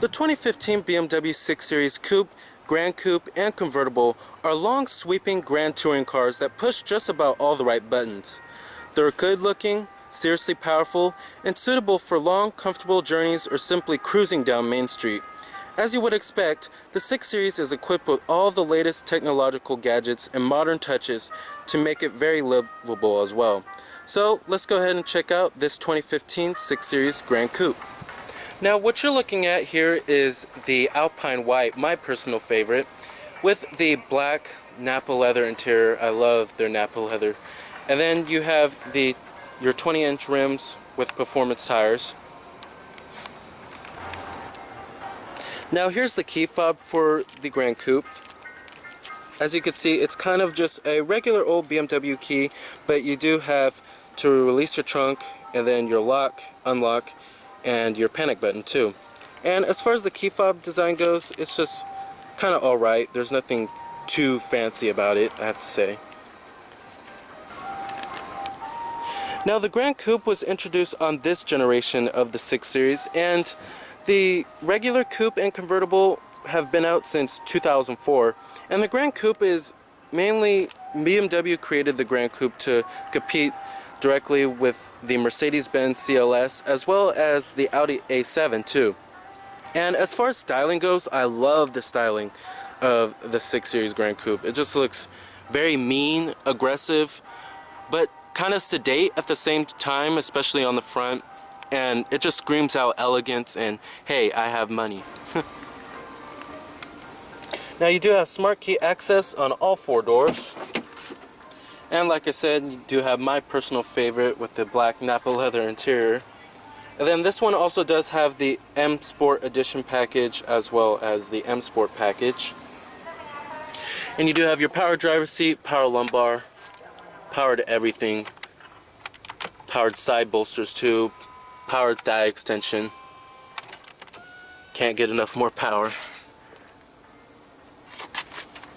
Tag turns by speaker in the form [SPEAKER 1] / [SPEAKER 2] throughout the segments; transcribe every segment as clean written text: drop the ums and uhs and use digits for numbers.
[SPEAKER 1] The 2015 BMW 6 Series Coupe, Gran Coupe, and Convertible are long, sweeping Grand Touring cars that push just about all the right buttons. They're good looking, seriously powerful, and suitable for long, comfortable journeys or simply cruising down Main Street. As you would expect, the 6 Series is equipped with all the latest technological gadgets and modern touches to make it very livable as well. So let's go ahead and check out this 2015 6 Series Gran Coupe. Now what you're looking at here is the Alpine White, my personal favorite, with the black Nappa leather interior. I love their Nappa leather. And then you have your 20-inch rims with performance tires. Now here's the key fob for the Gran Coupe. As you can see, it's kind of just a regular old BMW key, but you do have to release your trunk and then your lock, unlock, and your panic button too. And as far as the key fob design goes, it's just kind of alright. There's nothing too fancy about it, I have to say. Now the Gran Coupe was introduced on this generation of the 6 Series, and the regular Coupe and Convertible have been out since 2004. And the Gran Coupe is mainly, BMW created the Gran Coupe to compete directly with the Mercedes-Benz CLS as well as the Audi A7 too. And as far as styling goes, I love the styling of the 6 Series Gran Coupe. It just looks very mean, aggressive, but kind of sedate at the same time, especially on the front. And it just screams out elegance and, hey, I have money. Now you do have smart key access on all 4 doors. And like I said, you do have my personal favorite with the black Nappa leather interior. And then this one also does have the M Sport Edition package as well as the M Sport package. And you do have your power driver's seat, power lumbar, power to everything, powered side bolsters too, powered thigh extension. Can't get enough more power.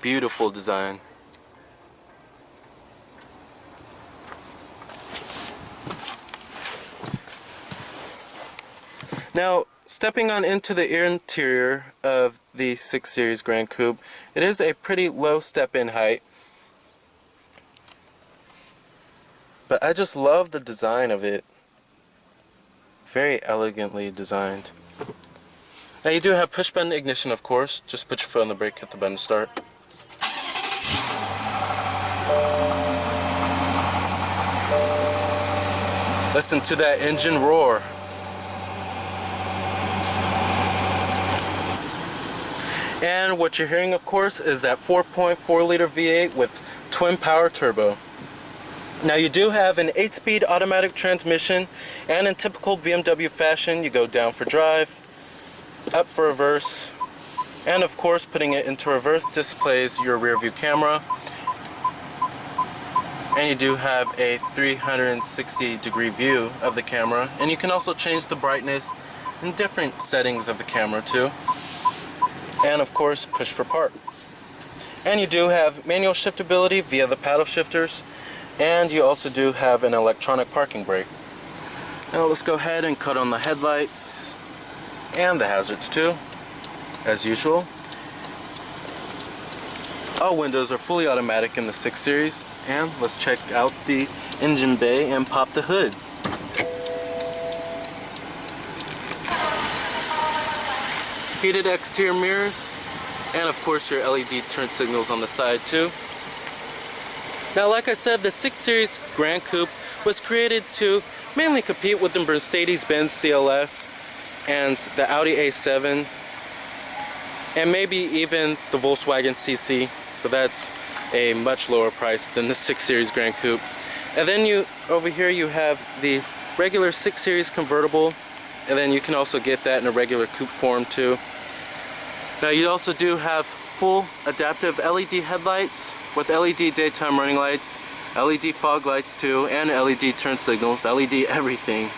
[SPEAKER 1] Beautiful design. Now, stepping on into the interior of the 6 Series Gran Coupe, it is a pretty low step-in height. But I just love the design of it. Very elegantly designed. Now you do have push-button ignition, of course. Just put your foot on the brake, hit the button to start. Listen to that engine roar. And what you're hearing, of course, is that 4.4 liter V8 with twin power turbo. Now you do have an 8-speed automatic transmission, and in typical BMW fashion, you go down for drive, up for reverse, and of course putting it into reverse displays your rear view camera. And you do have a 360-degree view of the camera, and you can also change the brightness and different settings of the camera too. And of course push for park. And you do have manual shiftability via the paddle shifters, and you also do have an electronic parking brake. Now let's go ahead and cut on the headlights and the hazards too, as usual. All windows are fully automatic in the 6 Series, and let's check out the engine bay and pop the hood. Heated exterior mirrors, and of course your LED turn signals on the side too. Now like I said, the 6 Series Gran Coupe was created to mainly compete with the Mercedes-Benz CLS and the Audi A7 and maybe even the Volkswagen CC, but that's a much lower price than the 6 Series Gran Coupe. And then over here you have the regular 6 Series Convertible, and then you can also get that in a regular coupe form too. Now you also do have full adaptive LED headlights with LED daytime running lights, LED fog lights too, and LED turn signals, LED everything.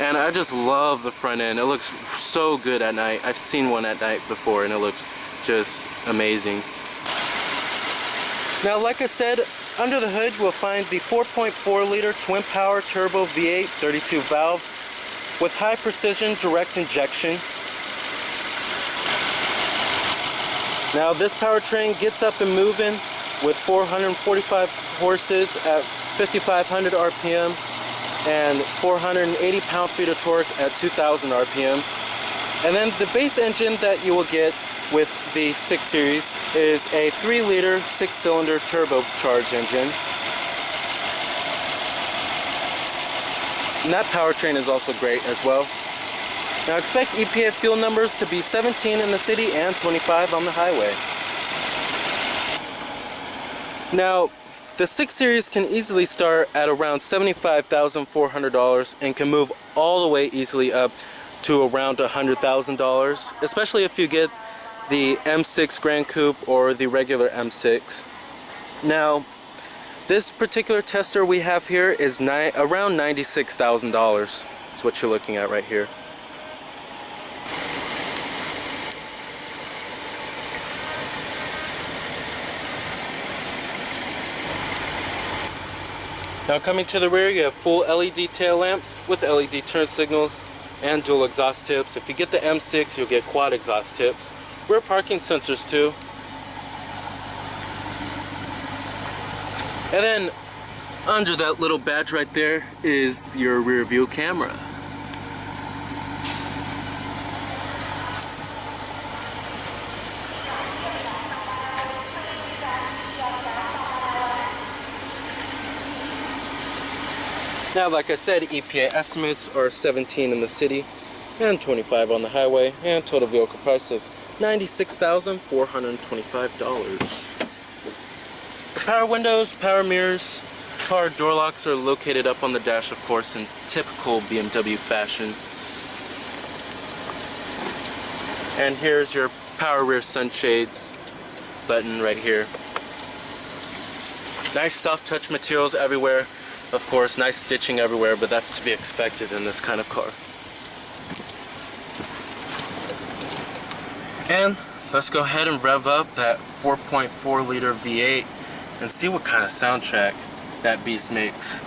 [SPEAKER 1] And I just love the front end. It looks so good at night. I've seen one at night before and it looks just amazing. Now like I said, under the hood we'll find the 4.4 liter twin power turbo V8 32 valve with high precision direct injection. Now this powertrain gets up and moving with 445 horses at 5,500 RPM and 480 pound-feet of torque at 2,000 RPM. And then the base engine that you will get with the 6 Series is a 3-liter 6-cylinder turbocharged engine. And that powertrain is also great as well. Now expect EPA fuel numbers to be 17 in the city and 25 on the highway. Now, the 6 Series can easily start at around $75,400 and can move all the way easily up to around $100,000, especially if you get the M6 Gran Coupe or the regular M6. Now, this particular tester we have here is around $96,000. That's what you're looking at right here. Now coming to the rear, you have full LED tail lamps with LED turn signals and dual exhaust tips. If you get the M6, you'll get quad exhaust tips. Rear parking sensors too. And then under that little badge right there is your rear view camera. Now, like I said, EPA estimates are 17 in the city and 25 on the highway, and total vehicle price is $96,425. The power windows, power mirrors, power door locks are located up on the dash, of course, in typical BMW fashion. And here's your power rear sunshades button right here. Nice soft touch materials everywhere. Of course, nice stitching everywhere, but that's to be expected in this kind of car. And let's go ahead and rev up that 4.4 liter V8 and see what kind of soundtrack that beast makes.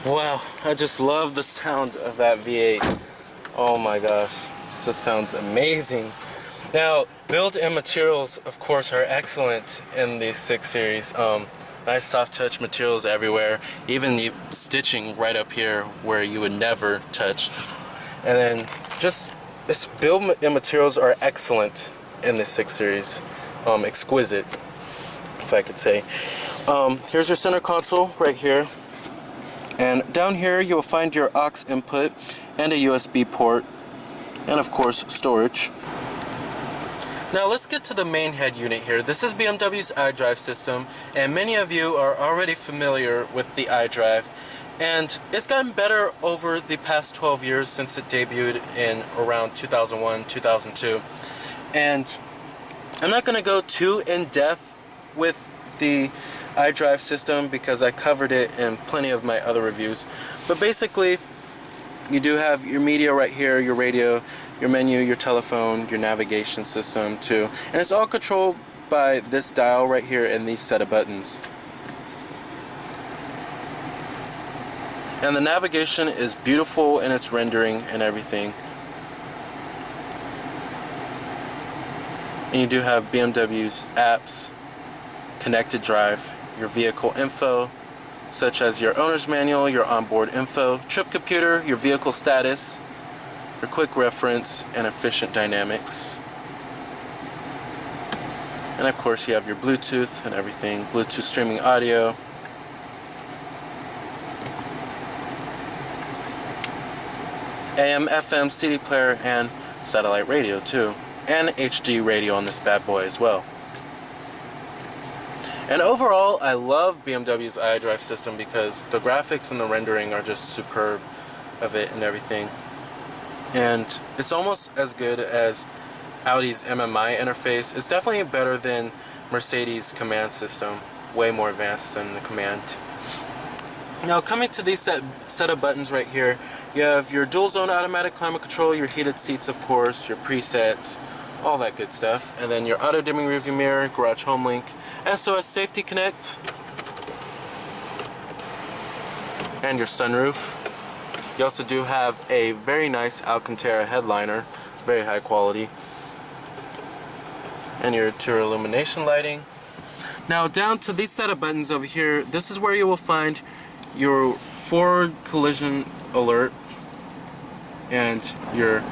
[SPEAKER 1] Wow, I just love the sound of that V8. Oh my gosh, this just sounds amazing. Now, build and materials, of course, are excellent in the 6 Series. Nice soft touch materials everywhere, even the stitching right up here where you would never touch. And then just this build and materials are excellent in the 6 Series. Exquisite, if I could say. Here's your center console right here. And down here you'll find your aux input and a USB port, and of course storage. Now let's get to the main head unit here. This is BMW's Idrive system, and many of you are already familiar with the Idrive, and it's gotten better over the past 12 years since it debuted in around 2001, 2002. And I'm not going to go too in-depth with the Idrive system because I covered it in plenty of my other reviews. But basically, you do have your media right here, your radio, your menu, your telephone, your navigation system too. And it's all controlled by this dial right here and these set of buttons. And the navigation is beautiful in its rendering and everything. And you do have BMW's apps, connected drive, your vehicle info, such as your owner's manual, your onboard info, trip computer, your vehicle status, your quick reference, and efficient dynamics. And of course you have your Bluetooth and everything, Bluetooth streaming audio. AM, FM, CD player, and satellite radio too. And HD radio on this bad boy as well. And overall, I love BMW's iDrive system because the graphics and the rendering are just superb of it and everything. And it's almost as good as Audi's MMI interface. It's definitely better than Mercedes' command system, way more advanced than the command. Now coming to these set of buttons right here, you have your dual zone automatic climate control, your heated seats of course, your presets, all that good stuff, and then your auto dimming rearview mirror, garage home link, SOS safety connect, and your sunroof. You also do have a very nice Alcantara headliner, very high quality, and your tour illumination lighting. Now down to these set of buttons over here, this is where you will find your forward collision alert and your...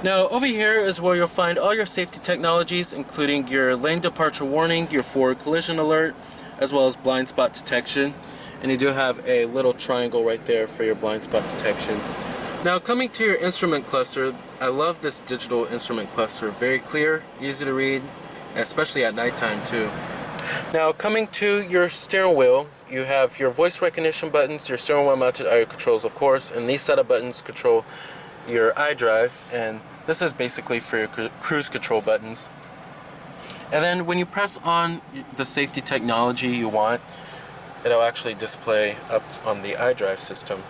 [SPEAKER 1] Now over here is where you'll find all your safety technologies, including your lane departure warning, your forward collision alert, as well as blind spot detection. And you do have a little triangle right there for your blind spot detection. Now coming to your instrument cluster, I love this digital instrument cluster. Very clear, easy to read, especially at nighttime too. Now coming to your steering wheel, you have your voice recognition buttons, your steering wheel mounted audio controls of course, and these set of buttons control your iDrive, and this is basically for your cruise control buttons. And then when you press on the safety technology you want, it'll actually display up on the iDrive system.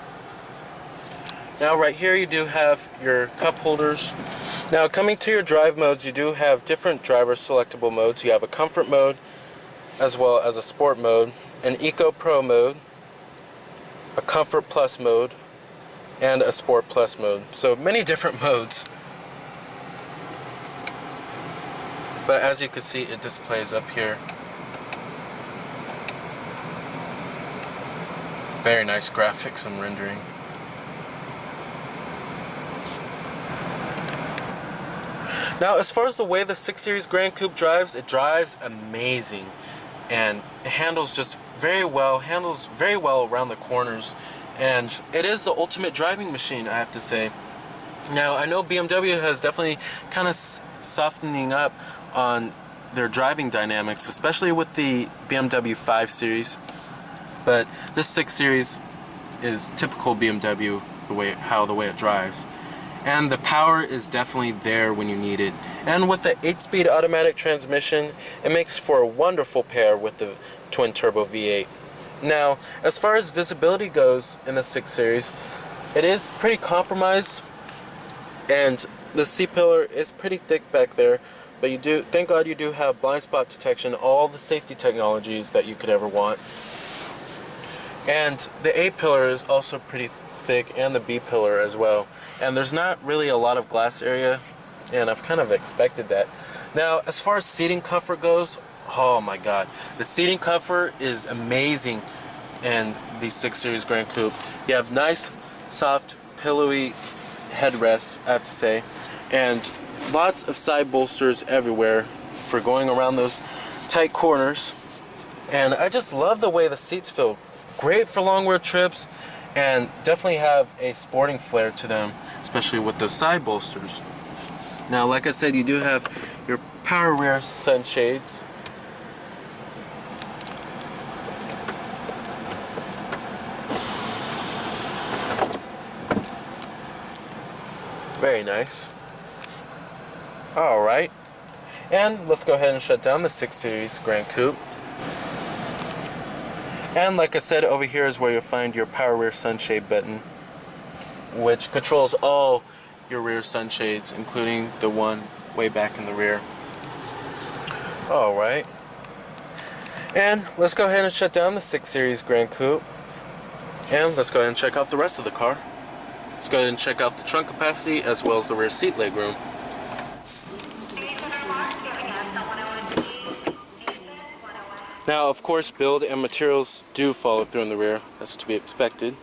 [SPEAKER 1] Now right here you do have your cup holders. Now coming to your drive modes, you do have different driver selectable modes. You have a comfort mode as well as a sport mode, an Eco Pro mode, a Comfort Plus mode, and a Sport Plus mode. So many different modes. But as you can see, it displays up here. Very nice graphics and rendering. Now as far as the way the 6 Series Gran Coupe drives, it drives amazing. And it handles just very well, around the corners. And it is the ultimate driving machine, I have to say. Now I know BMW has definitely kind of softening up on their driving dynamics, especially with the BMW 5 Series. But this 6 Series is typical BMW, the way it drives. And the power is definitely there when you need it. And with the 8-speed automatic transmission, it makes for a wonderful pair with the twin-turbo V8. Now, as far as visibility goes in the 6 Series, it is pretty compromised, and the C-pillar is pretty thick back there, but you do, thank God you do have blind spot detection, all the safety technologies that you could ever want. And the A-pillar is also pretty thick, and the B-pillar as well. And there's not really a lot of glass area, and I've kind of expected that. Now, as far as seating comfort goes, oh my God, the seating comfort is amazing in the 6 Series Gran Coupe. You have nice, soft, pillowy headrests, I have to say, and lots of side bolsters everywhere for going around those tight corners. And I just love the way the seats feel. Great for long road trips, and definitely have a sporting flair to them, especially with those side bolsters. Now, like I said, you do have your power rear sunshades. Very nice. Alright, and let's go ahead and shut down the 6 Series Gran Coupe. And like I said, over here is where you'll find your power rear sunshade button, which controls all your rear sunshades, including the one way back in the rear. Alright, and let's go ahead and shut down the 6 Series Gran Coupe, and let's go ahead and check out the rest of the car. Let's go ahead and check out the trunk capacity as well as the rear seat legroom. Now, of course, build and materials do follow through in the rear. That's to be expected.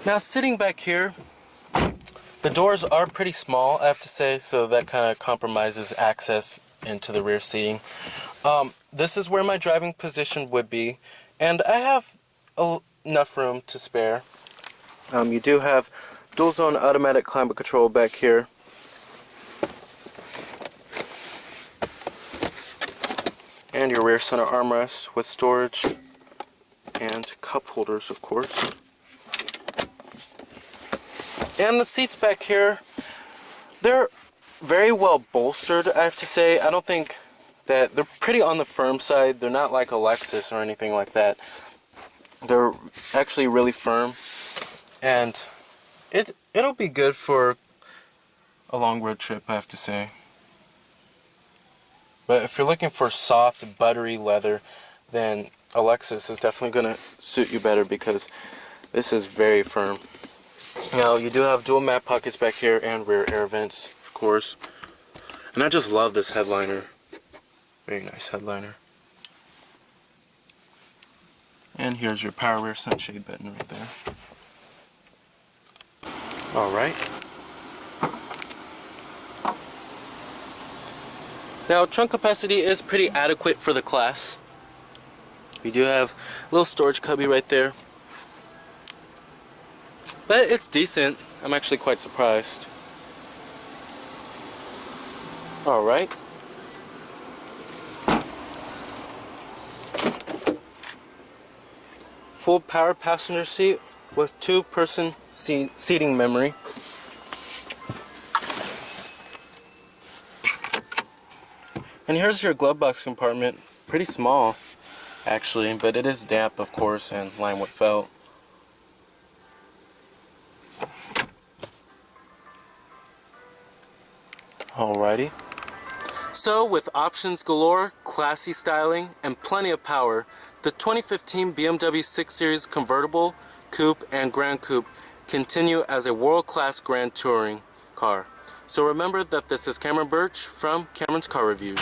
[SPEAKER 1] Now, sitting back here, the doors are pretty small, I have to say, so that kind of compromises access into the rear seating. This is where my driving position would be, and I have enough room to spare. You do have dual zone automatic climate control back here. And your rear center armrest with storage and cup holders, of course. And the seats back here, they're very well bolstered, I have to say. I don't think that they're pretty on the firm side. They're not like a Lexus or anything like that. They're actually really firm, and it'll be good for a long road trip, I have to say. But if you're looking for soft, buttery leather, then a Lexus is definitely going to suit you better, because this is very firm. Now, you do have dual mat pockets back here and rear air vents, of course. And I just love this headliner. Very nice headliner. And here's your power rear sunshade button right there. Alright. Now, trunk capacity is pretty adequate for the class. We do have a little storage cubby right there. But it's decent. I'm actually quite surprised. Alright. Full power passenger seat with 2-person seating memory. And here's your glove box compartment. Pretty small, actually, but it is damp, of course, and lined with felt. Alrighty. So, with options galore, classy styling, and plenty of power, the 2015 BMW 6 Series Convertible, Coupe, and Gran Coupe continue as a world-class grand touring car. So remember that this is Cameron Birch from Cameron's Car Reviews.